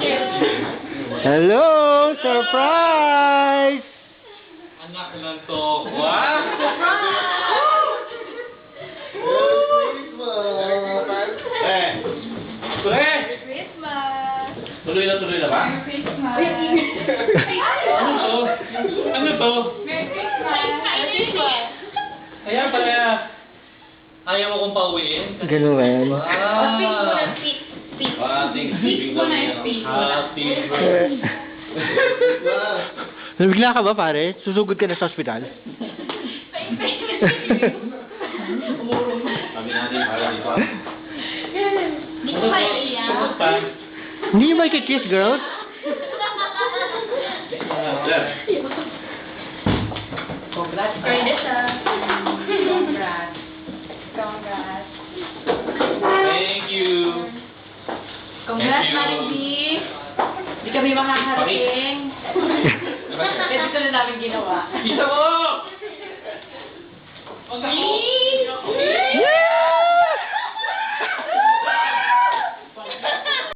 Hello! Surprise! Anak ng tokwa. Tuloy na ba? Ano to? Ano to? Kaya pala, ayaw mo kong pauwiin? Ganun ba yan? Thanksgiving daw yan. Happy birthday. Nabigla ka ba, pare? Susugod ka na sa ospital? Sabi natin, para dito. Hindi ko kaya. Sumot pa. Hindi mo kikiss, girls? Congrats. Congrats. Congrats. Thank you. Congrats, Thank you. Mariby. Hindi kami makakarating. Kasi ito na namin ginawa. Isa mo!